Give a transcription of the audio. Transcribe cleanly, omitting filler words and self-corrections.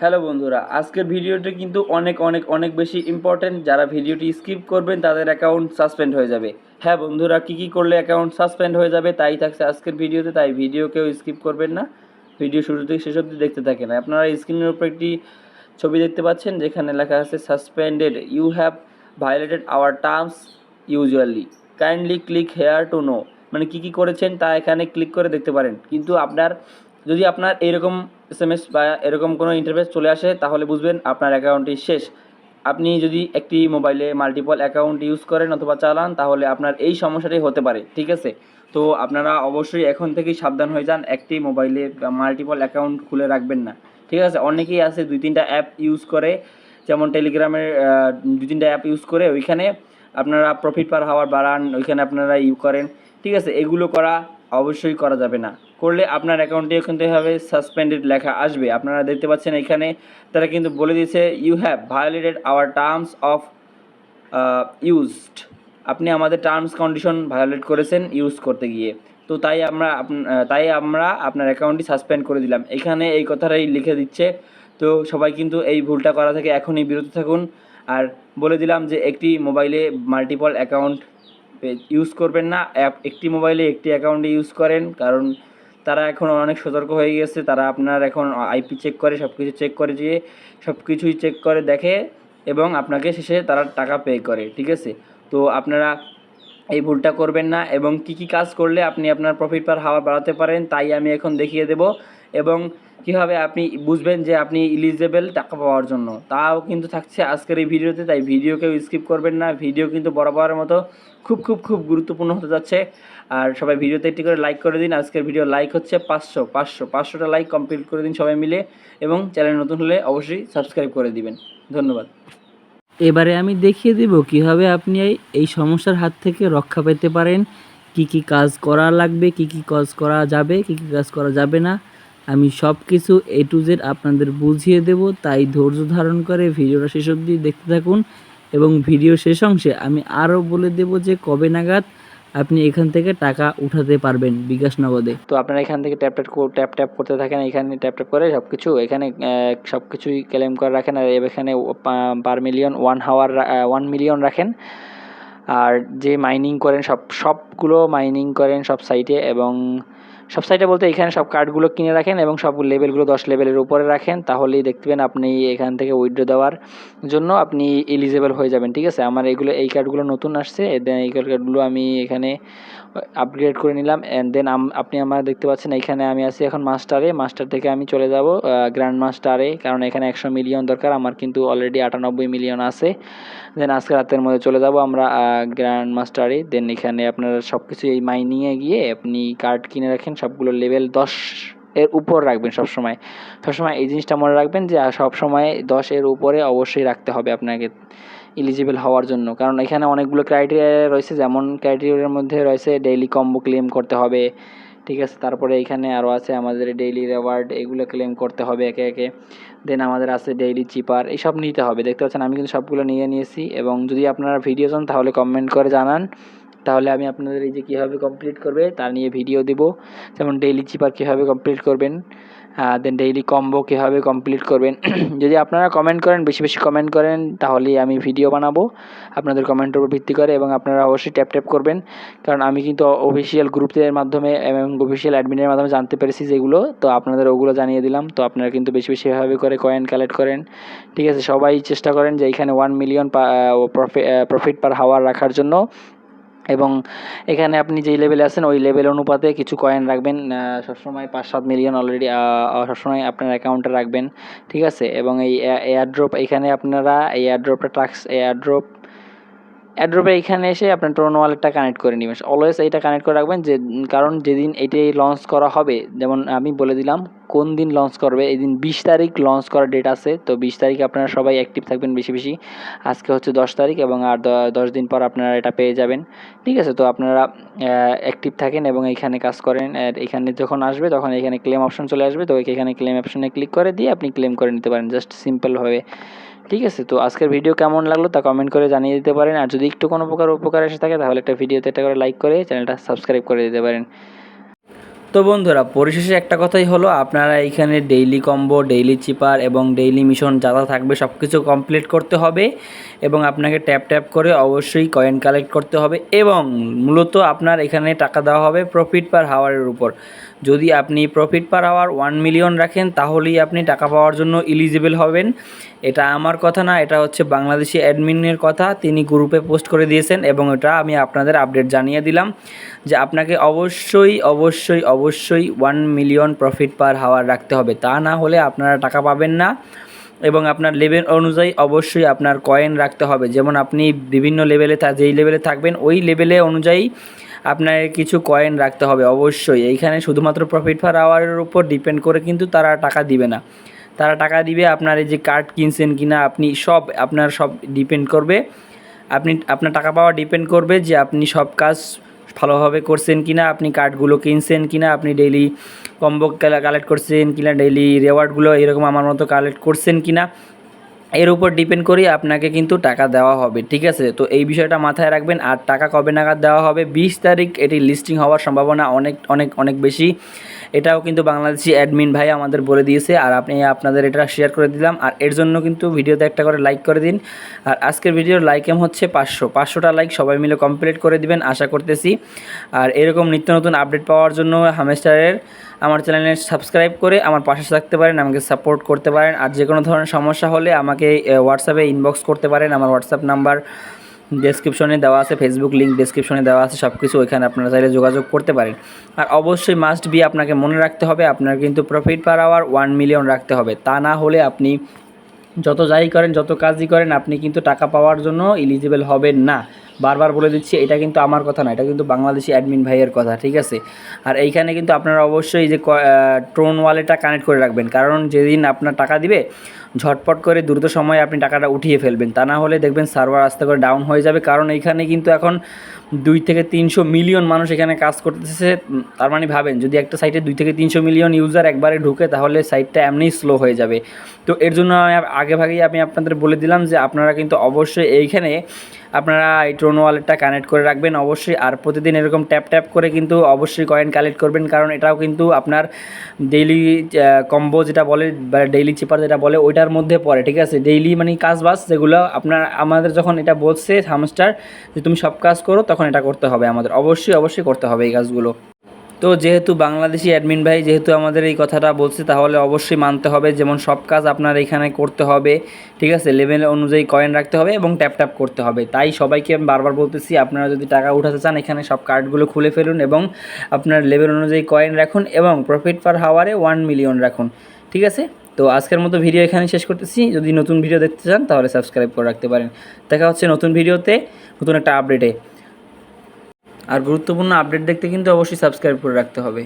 Hello বন্ধুরা, আজকের ভিডিওটি কিন্তু অনেক অনেক অনেক বেশি ইম্পর্টেন্ট। যারা ভিডিওটি স্কিপ করবেন তাদের অ্যাকাউন্ট সাসপেন্ড হয়ে যাবে। হ্যাঁ বন্ধুরা, কী করলে অ্যাকাউন্ট সাসপেন্ড হয়ে যাবে তাই থাকছে আজকের ভিডিওতে, তাই ভিডিও কেউ স্কিপ করবেন না। ভিডিও শুরু থেকে শেষ অবধি দেখতে থাকেন। আপনারা স্ক্রিনের উপর একটি ছবি দেখতে পাচ্ছেন যেখানে লেখা আছে suspended, you have violated our terms usually, kindly click here to know. মানে কী করেছেন তা এখানে ক্লিক করে দেখতে পারেন। কিন্তু যদি আপনার এরকম SMS বা এরকম কোনো ইন্টারফেস চলে আসে তাহলে বুঝবেন আপনার অ্যাকাউন্টটি শেষ। আপনি যদি একটি মোবাইলে মাল্টিপল অ্যাকাউন্ট ইউজ করেন অথবা চালান তাহলে আপনার এই সমস্যাটি হতে পারে, ঠিক আছে? তো আপনারা অবশ্যই এখন থেকেই সাবধান হয়ে যান, একটি মোবাইলে মাল্টিপল অ্যাকাউন্ট খুলে রাখবেন না, ঠিক আছে? অনেকেই আছে 2-3টা অ্যাপ ইউজ করে, যেমন টেলিগ্রামের 2-3টা অ্যাপ ইউজ করে ওইখানে আপনারা প্রফিট পার হাওয়ার বাড়ান, ওইখানে আপনারা করেন, ঠিক আছে? এগুলো করা অবশ্যই করা যাবে না। করলে আপনার অ্যাকাউন্টে কিন্তু এভাবে সাসপেন্ডেড লেখা আসবে। আপনারা দেখতে পাচ্ছেন এখানে তারা কিন্তু বলে দিয়েছে you have violated our terms of used. আপনি আমাদের টার্মস কন্ডিশন ভায়োলেট করেছেন ইউজ করতে গিয়ে। তো তাই আমরা আপনার অ্যাকাউন্টটি সাসপেন্ড করে দিলাম। এখানে এই কথাটাই লিখে দিচ্ছে। তো সবাই কিন্তু এই ভুলটা করা থেকে এখনই বিরত থাকুন। আর বলে দিলাম যে একটি মোবাইলে মাল্টিপল অ্যাকাউন্ট ইউজ করবেন না। একটি মোবাইলে একটি অ্যাকাউন্টে ইউজ করেন, কারণ তারা এখন অনেক সতর্ক হয়ে গেছে। তারা আপনার এখন IP চেক করে, সব কিছু চেক করে, যে সব কিছুই চেক করে দেখে এবং আপনাকে শেষে তারা টাকা পে করে, ঠিক আছে? তো আপনারা এই ভুলটা করবেন না। এবং কী কাজ করলে আপনি আপনার প্রফিট পার হাওয়ার বাড়াতে পারেন তাই আমি এখন দেখিয়ে দেব। এবং কীভাবে আপনি বুঝবেন যে আপনি এলিজিবল টাকা পাওয়ার জন্য, তাও কিন্তু থাকছে আজকের এই ভিডিওতে, তাই ভিডিও কেউ স্কিপ করবেন না। ভিডিও কিন্তু বরাবরের মতো খুব খুব খুব গুরুত্বপূর্ণ হতে যাচ্ছে। আর সবাই ভিডিওতে একটি করে লাইক করে দিন। আজকের ভিডিও লাইক হচ্ছে 500টা লাইক কমপ্লিট করে দিন সবাই মিলে। এবং চ্যানেল নতুন হলে অবশ্যই সাবস্ক্রাইব করে দিবেন। ধন্যবাদ। এবারে আমি দেখিয়ে দেব কিভাবে আপনি এই সমস্যার হাত থেকে রক্ষা পেতে পারেন, কি কাজ করা লাগবে, কি কাজ করা যাবে, কি কাজ করা যাবে না। আমি সব কিছু A to Z আপনাদের বুঝিয়ে দেব, তাই ধৈর্য ধারণ করে ভিডিওটা শেষ অবধি দেখতে থাকুন। এবং ভিডিও শেষ অংশে আমি আরও বলে দেব যে কবে নাগাদ আপনি এখান থেকে টাকা উঠাতে পারবেন বিকাশ নগদে। তো আপনারা এখান থেকে ট্যাপ করতে থাকেন। এখানে ট্যাপ করে এখানে সব কিছুই ক্লেম করে রাখেন। আর এখানে পার মিলিয়ন 1 মিলিয়ন রাখেন। আর যে মাইনিং করেন সবগুলো মাইনিং করেন সব সাইটে, এবং সব সাইটে বলতে এখানে সব কার্ডগুলো কিনে রাখেন এবং সব লেভেলগুলো 10 লেভেলের উপরে রাখেন, তাহলেই দেখবেন আপনি এখান থেকে উইথড্র দেওয়ার জন্য আপনি এলিজেবল হয়ে যাবেন, ঠিক আছে? আমার এই কার্ডগুলো নতুন আসছে, এই কার্ডগুলো আমি এখানে আপগ্রেড করে নিলাম। অ্যান্ড দেন আপনি আমার দেখতে পাচ্ছেন এইখানে আমি আছি এখন মাস্টার থেকে আমি চলে যাব গ্র্যান্ড মাস্টারে, কারণ এখানে 100 মিলিয়ন দরকার, আমার কিন্তু অলরেডি 98 মিলিয়ন আছে। দেন আজকে রাতের মধ্যে চলে যাব আমরা গ্র্যান্ড মাস্টারে। দেন এখানে আপনারা সব কিছু এই মাইনিংয়ে গিয়ে আপনি কার্ড কিনে রাখেন, সবগুলো লেভেল 10 এর উপর রাখবেন সবসময়। এই জিনিসটা মনে রাখবেন যে সবসময় 10 এর উপরে অবশ্যই রাখতে হবে আপনাকে এলিজিবল হওয়ার জন্য, কারণ এখানে অনেকগুলো ক্রাইটেরিয়া রয়েছে। যেমন ক্রাইটেরিয়ার মধ্যে রয়েছে ডেইলি কম্বো ক্লেম করতে হবে, ঠিক আছে? তারপরে এখানে আরও আছে আমাদের ডেইলি রিওয়ার্ড, এগুলো ক্লেম করতে হবে একে একে। দেন আমাদের আছে ডেইলি চিপার, এইসব নিতে হবে। দেখতে পাচ্ছেন আমি কিন্তু সবগুলো নিয়েছি। এবং যদি আপনারা ভিডিও চান তাহলে কমেন্ট করে জানান, তাহলে আমি আপনাদের এই যে কীভাবে কমপ্লিট করবে তা নিয়ে ভিডিও দেবো। যেমন ডেইলি চিপার কীভাবে কমপ্লিট করবেন, দেন ডেইলি কম্বো কীভাবে কমপ্লিট করবেন। যদি আপনারা কমেন্ট করেন, বেশি কমেন্ট করেন, তাহলেই আমি ভিডিও বানাবো আপনাদের কমেন্টের উপর ভিত্তি করে। এবং আপনারা অবশ্যই ট্যাপ করবেন, কারণ আমি কিন্তু অফিসিয়াল গ্রুপের মাধ্যমে এবং অফিসিয়াল অ্যাডমিনের মাধ্যমে জানতে পেরেছি যেগুলো, তো আপনাদের ওগুলো জানিয়ে দিলাম। তো আপনারা কিন্তু বেশি এভাবে করে কয়েন কালেক্ট করেন, ঠিক আছে? সবাই চেষ্টা করেন যে এখানে 1 মিলিয়ন প্রফিট পার হাওয়ার রাখার জন্য। এবং এখানে আপনি যেই লেভেলে আছেন ওই লেভেল অনুপাতে কিছু কয়েন রাখবেন, সবসময় 5-7 মিলিয়ন অলরেডি সবসময় আপনার অ্যাকাউন্টে রাখবেন, ঠিক আছে? এবং এই এয়ারড্রপ, এখানে আপনারা এই এয়ারড্রপে এখানে এসে আপনার টোন ওয়ালেটটা কানেক্ট করে নেবেন। অলওয়েজ এইটা কানেক্ট করে রাখবেন, যে কারণ যেদিন এটাই লঞ্চ করা হবে, যেমন আমি বলে দিলাম কোন দিন লঞ্চ করবে, এই দিন 20 তারিখ লঞ্চ করার ডেট আছে। তো 20 তারিখে আপনারা সবাই অ্যাক্টিভ থাকবেন বেশি। আজকে হচ্ছে 10 তারিখ, এবং আর 10 দিন পর আপনারা এটা পেয়ে যাবেন, ঠিক আছে? তো আপনারা অ্যাক্টিভ থাকেন এবং এইখানে কাজ করেন। আর এখানে যখন আসবে তখন এখানে ক্লেম অপশন চলে আসবে, তো এখানে ক্লেম অপশনে ক্লিক করে দিয়ে আপনি ক্লেম করে নিতে পারেন, জাস্ট সিম্পলভাবে, ঠিক আছে? তো আজকের ভিডিও কেমন লাগলো তা কমেন্ট করে জানিয়ে দিতে পারেন। আর যদি একটু কোনো প্রকার উপকার এসে থাকে তাহলে একটা ভিডিওতে একটা করে লাইক করে চ্যানেলটা সাবস্ক্রাইব করে দিতে পারেন। তো বন্ধুরা পরিশেষে একটা কথাই হলো, আপনারা এইখানে ডেইলি কম্বো, ডেইলি চিপার এবং ডেইলি মিশন যা যা থাকবে সব কিছু কমপ্লিট করতে হবে এবং আপনাকে ট্যাপ ট্যাপ করে অবশ্যই কয়েন কালেক্ট করতে হবে এবং মূলত আপনার এখানে টাকা দেওয়া হবে প্রফিট পার হাওয়ারের উপর। যদি আপনি প্রফিট পার আওয়ার 1 মিলিয়ন রাখেন তাহলেই আপনি টাকা পাওয়ার জন্য এলিজিবল হবেন। এটা আমার কথা না, এটা হচ্ছে বাংলাদেশি অ্যাডমিনের কথা, তিনি গ্রুপে পোস্ট করে দিয়েছেন এবং এটা আমি আপনাদের আপডেট জানিয়ে দিলাম যে আপনাকে অবশ্যই অবশ্যই অবশ্যই 1 মিলিয়ন প্রফিট পার হাওয়ার রাখতে হবে, তা না হলে আপনারা টাকা পাবেন না। এবং আপনার লেভেল অনুযায়ী অবশ্যই আপনার কয়েন রাখতে হবে, যেমন আপনি বিভিন্ন লেভেলে যেই লেভেলে থাকবেন ওই লেভেলে অনুযায়ী আপনার কিছু কয়েন রাখতে হবে অবশ্যই। এইখানে শুধুমাত্র প্রফিট পার আওয়ারের উপর ডিপেন্ড করে কিন্তু তারা টাকা দিবে না, তারা টাকা দিবে আপনার এই যে কার্ড কিনছেন কিনা, আপনি সব আপনার সব ডিপেন্ড করবে, আপনার টাকা পাওয়া ডিপেন্ড করবে যে আপনি সব কাজ ভালোভাবে করছেন কিনা, আপনি কার্ডগুলো কিনছেন কিনা, আপনি ডেইলি কম্বো কালেক্ট করছেন কিনা, ডেইলি রিওয়ার্ডগুলো এরকম আমার মতো কালেক্ট করছেন কিনা, এর উপর ডিপেন্ড করে আপনাকে কিন্তু টাকা দেওয়া হবে, ঠিক আছে। তো এই বিষয়টা মাথায় রাখবেন। আর টাকা কবে নাগাদ দেওয়া হবে? 20 তারিখ এটি লিস্টিং হওয়ার সম্ভাবনা অনেক অনেক অনেক বেশি, এটাও কিন্তু বাংলাদেশি অ্যাডমিন ভাই আমাদের বলে দিয়েছে, আর আপনাদের এটা শেয়ার করে দিলাম। আর এর জন্য কিন্তু ভিডিওতে একটা করে লাইক করে দিন। আর আজকের ভিডিওর লাইক এম হচ্ছে 500টা লাইক সবাই মিলে কমপ্লিট করে দিবেন আশা করতেছি। আর এরকম নিত্য নতুন আপডেট পাওয়ার জন্য হামেস্টারের আমার চ্যানেলে সাবস্ক্রাইব করে আমার পাশে থাকতে পারেন, আমাকে সাপোর্ট করতে পারেন। আর যে কোনো ধরনের সমস্যা হলে আমাকে হোয়াটসঅ্যাপে ইনবক্স করতে পারেন, আমার হোয়াটসঅ্যাপ নাম্বার ডেসক্রিপশনে দেওয়া আছে, ফেসবুক লিঙ্ক ডেসক্রিপশনে দেওয়া আছে, সব কিছু ওইখানে আপনারা চাইলে যোগাযোগ করতে পারেন। আর অবশ্যই মাস্ট বি আপনাকে মনে রাখতে হবে আপনার কিন্তু প্রফিট পার আওয়ার 1 মিলিয়ন রাখতে হবে, তা না হলে আপনি যত যাই করেন যত কাজই করেন আপনি কিন্তু টাকা পাওয়ার জন্য এলিজিবল হবেন না। বারবার বলে দিচ্ছি, এটা কিন্তু আমার কথা না, এটা কিন্তু বাংলাদেশি অ্যাডমিন ভাইয়ের কথা, ঠিক আছে। আর এইখানে কিন্তু আপনারা অবশ্যই যে ট্রোন ওয়ালেটটা কানেক্ট করে রাখবেন, কারণ যেদিন আপনার টাকা দিবে ঝটপট করে দ্রুত সময়ে আপনি টাকাটা উঠিয়ে ফেলবেন, তা না হলে দেখবেন সার্ভার আস্তে করে ডাউন হয়ে যাবে। কারণ এইখানে কিন্তু এখন 2 থেকে 300 মিলিয়ন মানুষ এখানে কাজ করতেছে। তার মানে ভাবেন যদি একটা সাইটে 2 থেকে 300 মিলিয়ন ইউজার একবারে ঢুকে তাহলে সাইটটা এমনিই স্লো হয়ে যাবে। তো এর জন্য আগেভাগেই আমি আপনাদের বলে দিলাম যে আপনারা কিন্তু অবশ্যই এইখানে আপনারা এই ট্রোন ওয়ালেটটা কানেক্ট করে রাখবেন অবশ্যই। আর প্রতিদিন এরকম ট্যাপ ট্যাপ করে কিন্তু অবশ্যই কয়েন কালেক্ট করবেন, কারণ এটাও কিন্তু আপনার ডেইলি কম্বো যেটা বলে বা ডেইলি চিপার যেটা বলে ওইটার মধ্যে পড়ে, ঠিক আছে। ডেইলি মানে কাজ বাস যেগুলো আমাদের যখন এটা বলছে হামস্টার যে তুমি সব কাজ করো, তখন এটা করতে হবে আমাদের, অবশ্যই অবশ্যই করতে হবে এই কাজগুলো। তো যেহেতু বাংলাদেশি অ্যাডমিন ভাই যেহেতু আমাদের এই কথাটা বলছে, তাহলে অবশ্যই মানতে হবে, যেমন সব কাজ আপনার এখানে করতে হবে, ঠিক আছে। লেভেল অনুযায়ী কয়েন রাখতে হবে এবং ট্যাপ ট্যাপ করতে হবে। তাই সবাইকে আমি বারবার বলতেছি, আপনারা যদি টাকা উঠাতে চান এখানে সব কার্ডগুলো খুলে ফেলুন এবং আপনার লেভেল অনুযায়ী কয়েন রাখুন এবং প্রফিট পার হাওয়ারে 1 মিলিয়ন রাখুন, ঠিক আছে। তো আজকের মতো ভিডিও এখানে শেষ করতেছি। যদি নতুন ভিডিও দেখতে চান তাহলে সাবস্ক্রাইব করে রাখতে পারেন। দেখা হচ্ছে নতুন ভিডিওতে, নতুন একটা আপডেটে। আর গুরুত্বপূর্ণ আপডেট দেখতে কিন্তু অবশ্যই সাবস্ক্রাইব করে রাখতে হবে।